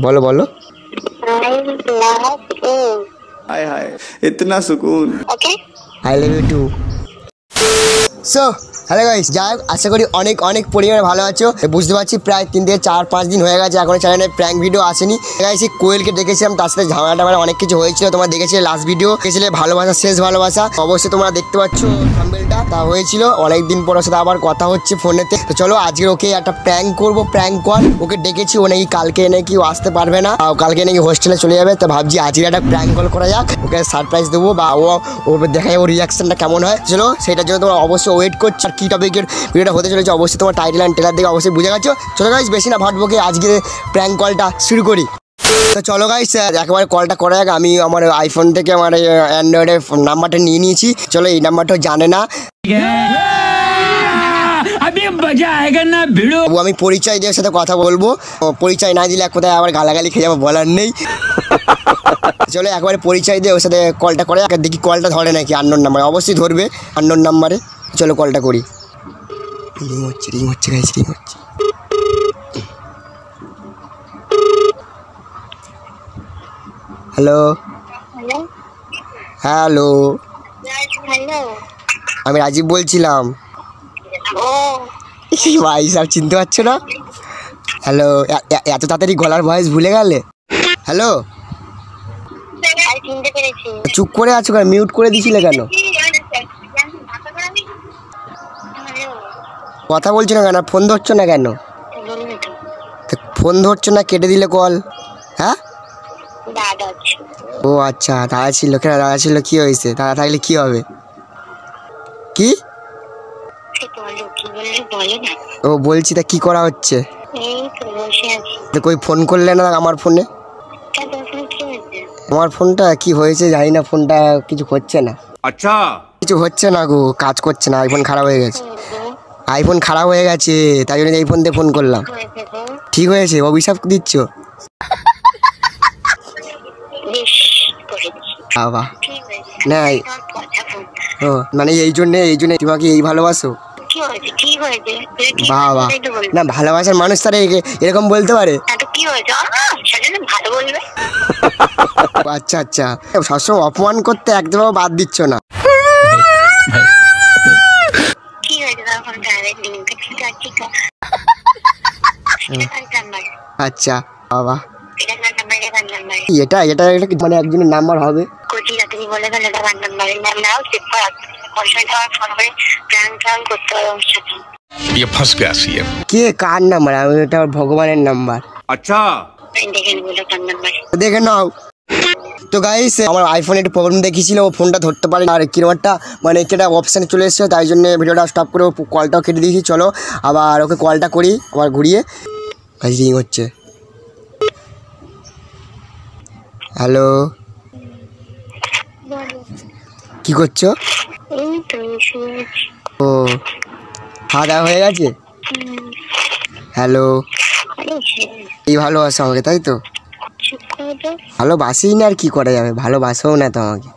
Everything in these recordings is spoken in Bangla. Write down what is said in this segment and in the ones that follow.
बोलो बोलो। हाय हाय इतना सुकून। Okay I love you too. So hello guys, যাই হোক আশা করি অনেক অনেক পরিমাণে ভালো আছো। বুঝতে পারছি প্রায় 3 থেকে 4-5 দিন হয়ে গেছে এখনো চ্যানেলে প্র্যাঙ্ক ভিডিও আসেনি। গাইস এই কোয়েলকে দেখেছিলাম, তার সাথে ঝামেলা অনেক কিছু হয়েছিল, তোমরা দেখেছিলে লাস্ট ভিডিও, দেখেছিলে ভালোবাসা শেষ ভালোবাসা। অবশ্যই তোমরা দেখতে পাচ্ছ থাম্বনেলটা, তা হয়েছিল অনেকদিন পর ওর সাথে আবার কথা হচ্ছে ফোনেতে। তো চলো আজকে ওকে একটা প্র্যাঙ্ক করবো, প্র্যাঙ্ক কল। ওকে ডেকেছি, ও নাকি কালকে নাকি ও আসতে পারবে না, কালকে নাকি হোস্টেলে চলে যাবে। তো ভাবছি আজকে একটা প্র্যাঙ্ক কল করা যাক, ওকে সারপ্রাইজ দেবো বা ও দেখা যাবে ওর রিয়াকশনটা কেমন হয়। চলো সেটার জন্য তোমরা অবশ্যই ওয়েট করছো। আর কী টপিকের ভিডিওটা হতে চলেছে অবশ্যই তোমার টাইটেল অ্যান্ড ট্রেলার দেখে অবশ্যই বুঝে গেছো। চলো গাইস বেশি না ভাটবকে আজকে প্র্যাঙ্ক কলটা শুরু করি। তো চলো গাইস একেবারে কলটা করা যাক। আমি আমার আইফোন থেকে আমার অ্যান্ড্রয়েডের নাম্বারটা নিয়ে নিয়েছি। চলো এই নাম্বারটাও জানে না, আমি পরিচয় দিয়ে সাথে কথা বলবো। পরিচয় না দিলে এক কোথায় আবার গালাগালি খেয়ে যাবো, বলার নেই। চলো একবারে পরিচয় দিয়ে ওর সাথে কলটা করে দেখি কলটা ধরে নাকি। আননোন নাম্বার অবশ্যই ধরবে, আননোন নাম্বারে। চলো কলটা করি। রিং হচ্ছে গাইস, রিং হচ্ছে। হ্যালো হ্যালো, আমি রাজীব বলছিলাম। ভাই সব চিনতে পারছো না? হ্যালো, এত তাড়াতাড়ি গলার ভয়েস ভুলে গেলে? হ্যালো, চুপ করে আছো কেন? মিউট করে দিছিলে কেন? কথা বলছো না কেন? ফোন ধরছো না কেন? ফোন ধরছো না, কেটে দিলে কল। হ্যাঁ ও আচ্ছা, দাদা ছিল। কেন দাদা ছিল? কি হয়েছে? দাদা থাকলে কি হবে? কি ও বলছি, তা কি করা হচ্ছে? তো কই ফোন করলে না আমার ফোনে? আমার ফোনটা কি হয়েছে জানি না, ফোনটা কিছু হচ্ছে না। আচ্ছা কিছু হচ্ছে না গো, কাজ করছে না, আইফোন খারাপ হয়ে গেছে। আইফোন খারাপ হয়ে গেছে, তাই জন্য এই ফোন দিয়ে ফোন করলাম। ঠিক হয়েছে? অভিশাপ দিচ্ছ? বাবা না, ও মানে এই জন্যে তোমাকে এই ভালোবাসো? বাবা না, ভালোবাসার মানুষ তারা এরকম বলতে পারে? আচ্ছা আচ্ছা, সবসময় অপমান করতে একদম বাদ দিচ্ছ না। আচ্ছা বাবা, এটা এটা মানে একজনের নাম্বার হবে? কে কার নাম্বার? আমি এটা ভগবানের নাম্বার। আচ্ছা দেখে নাও। তো গাইস আমার আইফোনে একটু প্রবলেম দেখিয়েছিল, ও ফোনটা ধরতে পারে আর কিরকম একটা মানে একটা অপশানে চলে এসেছে, তাই জন্য ভিডিওটা স্টপ করে কলটাও কেটে দিয়েছি। চলো আবার ওকে কলটা করি, আবার ঘুরিয়ে। রিং হচ্ছে। হ্যালো, কি করছো? ও খাওয়া দাওয়া হয়ে গেছে? হ্যালো, এই ভালোবাসো আমাকে তাই তো? ভালোবাসি না, আর কি করা যাবে, ভালোবাসোও না তো আমাকে।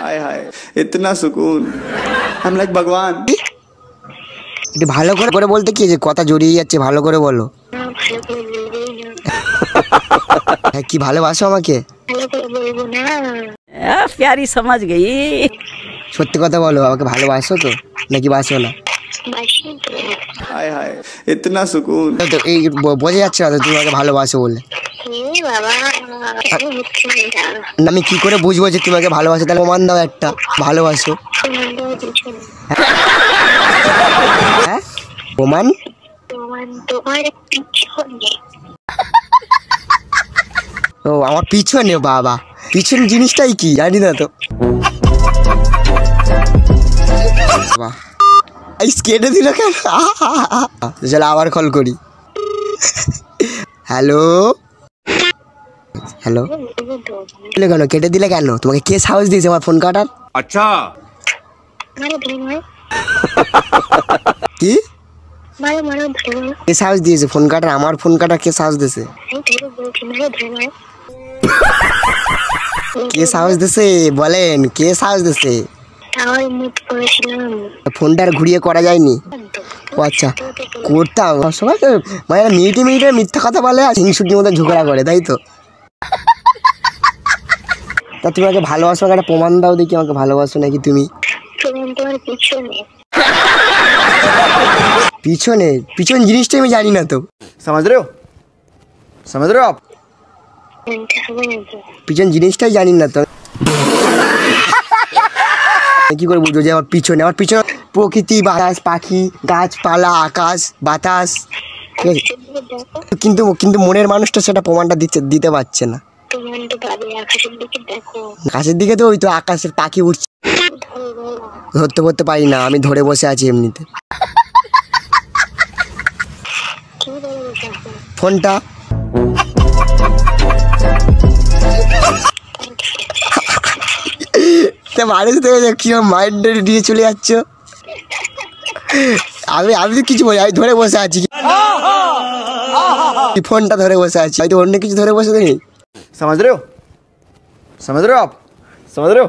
हाय हाय इतना सुकून, हम लाइक भगवान। একটু ভালো করে বলতে কি যে কথা জড়িয়ে যাচ্ছে, ভালো করে বলো। হ্যাঁ কি ভালোবাসো আমাকে? प्यारी समझ गई। সত্যি কথা বলো, আমাকে ভালোবাসো তো নাকি বাসো না? हाय हाय इतना सुकून। তো এই বোঝা যাচ্ছে না তো তুমি আমাকে ভালোবাসো বলে। আমি কি করে বুঝবো যে তোমাকে ভালোবাসো? তাহলে প্রমাণ দাও একটা, ভালোবাসো। হ্যাঁ প্রমাণ? ও আমার পিছনে? বাবা পিছন জিনিসটাই কি জানি না তো। কেটে দিল কেন? চলো আবার কল করি। হ্যালো হ্যালো, কেন কেটে দিলে কেন? তোমাকে কে সাহস দিয়েছে আমার ফোন কাটার? আচ্ছা কি কে সাহস দিয়েছে ফোন কাটার? আমার ফোন কাটার কে সাহস দিয়েছে? কে সাহস দিয়েছে বলেন, কে সাহস দিয়েছে? আবার মুট করেছিলাম। ফোনটা আর ঘুরিয়ে করা যায়নি? ও আচ্ছা, করতাম সবাই মানে মিনিটে মিনিটে মিথ্যা কথা বলে আর হিংসুটির মধ্যে ঝগড়া করে, তাই তো? তা তুমি আমাকে ভালোবাসো, একটা প্রমাণ দাও দেখি আমাকে ভালোবাসো নাকি তুমি। তোমার পিছনে পিছনে? পিছন জিনিসটা আমি জানি না তো। समझ रहे हो आप? হবে না তো। পিছন জিনিসটাই জানি না তো। কি করে বুঝবো যে আমার পিছনে? আমার পিছনে প্রকৃতি, বাতাস, পাখি, গাছপালা, আকাশ বাতাস, ঠিক আছে? কিন্তু কিন্তু মনের মানুষটা সেটা প্রমাণটা দিতে পারছে না। প্রমাণটা পাবে, আকাশের দিকে দেখো। আকাশের দিকে তো ওই তো আকাশের পাখি উঠছে, ধরতে পারি না, আমি ধরে বসে আছি এমনিতে। কি বলে বসে আছো? ফোনটা। তা মানুষ থেকে কিরকম মাইন্ড দিয়ে চলে যাচ্ছ। আমি তো কিছু বলি, আমি ধরে বসে আছি, ফোনটা ধরে বসে আছি, হয়তো অন্য কিছু ধরে বসে নেই। समझ रहे हो आप? समझ रहे हो?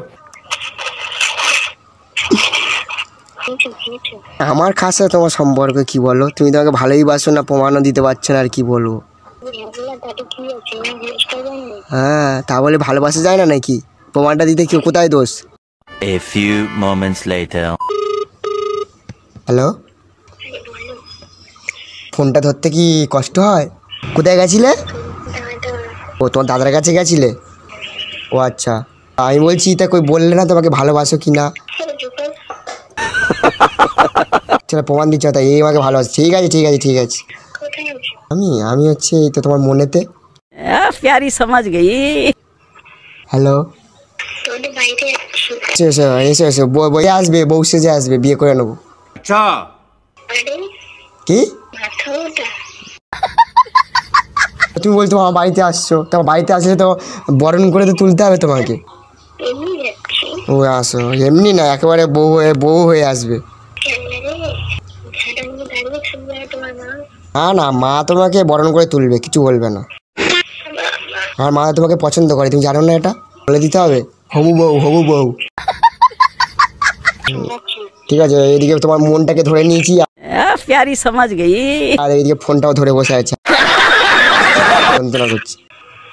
আমার কাছে তোমার সম্পর্ক কি বলো? তুমি তোমাকে ভালোই বাসো না, প্রমাণও দিতে পারছো না, আর কি বলবো? হ্যাঁ, তা বলে ভালোবাসা যায় না নাকি? প্রমাণটা দিতে কেউ কোথায় দোষ? A few moments later. Hello, ফোনটা ধরতে কি কষ্ট হয়? কোথায় গেছিলে? ও, তোমার দাদার কাছে গেছিলে? ও আচ্ছা, আমি বলছি তা কই বললে না তোমাকে ভালোবাসো কি না? চলো প্রমাণ দিচ্ছ, তাই এই আমাকে ভালোবাসে। ঠিক আছে। আমি হচ্ছে এই তো তোমার মনেতে। प्यारी समझ गई। হ্যালো, এসো বই আসবে, বউ সেজে আসবে, বিয়ে করে নেবো। अच्छा কি তুমি বলছো আমার বাড়িতে আসছো? তোমার বাড়িতে আসলে তো বরণ করে তো তুলতে হবে তোমাকে। ও আসো, এমনি না, একেবারে বউ হয়ে আসবে। না, মা তোমাকে বরণ করে তুলবে, কিছু বলবে না। আমার মা তোমাকে পছন্দ করে, তুমি জানো না এটা? বলে দিতে হবে, হবু বউ। ঠিক আছে, এদিকে তোমার মনটাকে ধরে নিয়েছি प्यारी समझ गई। আর এইদিকে ফোনটাও ধরে বসে আছে, যন্ত্রণা করছি।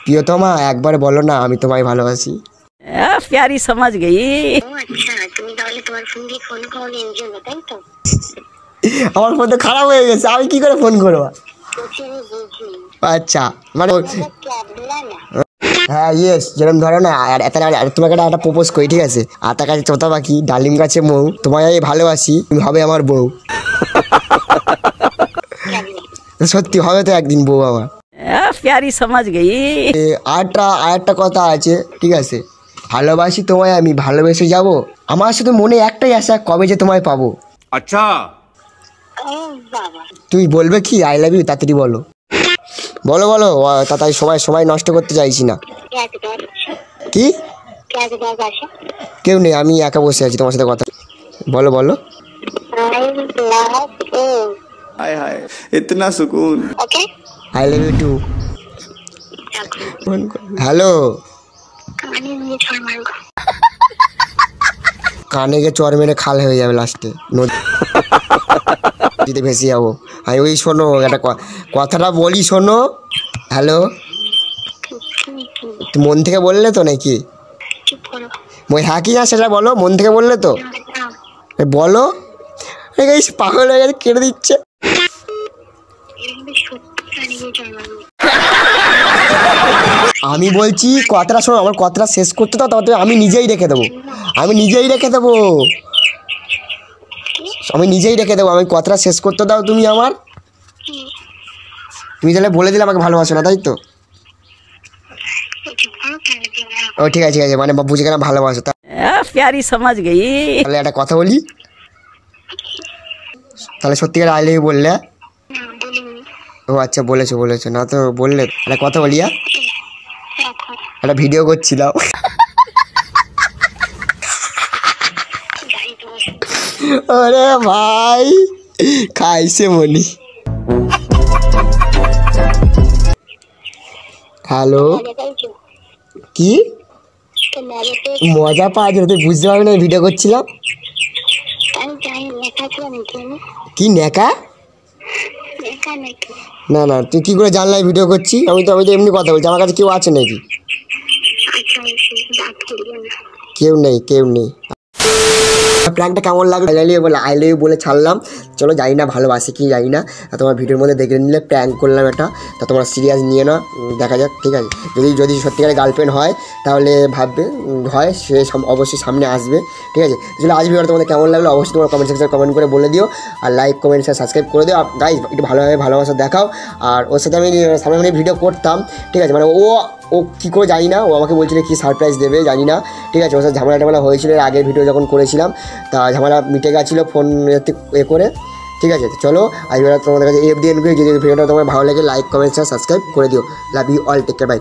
প্রিয়তমা, একবার বলো না আমি তোমায় ভালোবাসি। प्यारी समझ गई। আচ্ছা, তুমি তাহলে তোমার ফোন দিয়ে ফোন করো এই জন্য, তাই তো? আমার ফোন তো খারাপ হয়ে গেছে, আমি কি করে ফোন করবো? আচ্ছা, মানে হ্যাঁ, ইয়েস, যেরকম ধরো না, আর তোমাকে একটা প্রপোজ করি, ঠিক আছে? আতা গাছে তোতা পাখি, ডালিম গাছে মৌ, তোমায় আমি ভালোবাসি, তুমি হবে আমার বউ। সত্যি হবে তো একদিন বউ আমার। प्यारी समझ गई। আরেকটা কথা আছে, ঠিক আছে? ভালোবাসি তোমায়, আমি ভালোবেসে যাব। আমার শুধু মনে একটাই আশা, কবে যে তোমায় পাবো। अच्छा তুই বলবে কি আই লাভ ইউ? তাড়াতাড়ি বলো। তাড়াতাড়ি, সময় নষ্ট করতে চাইছি না। কি? কেউ নেই, আমি একা বসে আছি, তোমার সাথে কথা বলো। हाय हाय इतना सुकून। I love you too. Hello, কানে গিয়ে চর মেরে খাল হয়ে যাবে, লাস্টে নদীতে ভেসে যাবো। আমি ওই শোনো, একটা কথাটা বলি, শোনো। হ্যালো, তুমি মন থেকে বললে তো নাকি? হ্যাঁ কি না সেটা বলো, মন থেকে বললে তো? বলো। পাগল হয়ে গেছে, কেটে দিচ্ছে। আমি বলছি কথাটা শোনো, আমার কথাটা শেষ করতে দাও, তবে আমি নিজেই রেখে দেবো। আমি কথাটা শেষ করতে দাও তুমি আমার। তুমি তাহলে বলে দিলে আমাকে ভালোবাসো না, তাই তো? ও ঠিক আছে, মানে বুঝে গেলাম ভালোবাসো। प्यारी समझ गई। তাহলে একটা কথা বলি, তাহলে সত্যিকার আই লাভ ইউ বললে? ও আচ্ছা, বলেছো না তো বললে। একটা কথা বলি, একটা ভিডিও করছিলাম। ওরে ভাই, খাইছে মনি। হ্যালো, কি? তো মজা পেয়েছি। মজা পাওয়ার জন্য তুই বুঝতে পারবি না ভিডিও করছিলাম। আমি জানি একা ছিল নাকি আমি? কি নেকা? একা নাকি? না না, তুই কি করে জানলাই ভিডিও করছি? আমি তো এমনি কথা বলছি। আমার কাছে কেউ আছে নাকি? আচ্ছা রাগ করিও না। কেউ নেই। প্র্যাঙ্কটা কেমন লাগলো? আই লাভ ইউ বলে ছাড়লাম। চলো, জানি না ভালোবাসি কি জানি না, তোমার ভিডিওর মধ্যে দেখে নিলে প্র্যাঙ্ক করলাম এটা, তা তোমরা সিরিয়াস নিয়ে না, দেখা যাক, ঠিক আছে? যদি সত্যিকারের গার্লফ্রেন্ড হয় তাহলে ভাববে, হয় সে অবশ্যই সামনে আসবে, ঠিক আছে? যদি আজ ভিডিওটা তোমাদের কেমন লাগলো অবশ্যই তোমার কমেন্ট সেকশনে কমেন্ট করে বলে দিও, আর লাইক কমেন্ট সাবস্ক্রাইব করে দিও। গাইজ একটু ভালোভাবে ভালোবাসা দেখাও। আর ওর সাথে আমি সামনে ভিডিও করতাম, ঠিক আছে? মানে ও কী করে জানি না, ও আমাকে বলছিল কি সারপ্রাইজ দেবে জানি না, ঠিক আছে? ওর সাথে ঝামেলা হয়েছিল এর আগের ভিডিও যখন করেছিলাম, তা ঝামেলা মিটে গেছিলো ফোন করে, ঠিক আছে? চলো আজ তোমাদের কাছে যদি ভিডিওটা তোমার ভালো লাগে লাইক কমেন্ট সাবস্ক্রাইব করে দিও। Love you all, take care, by.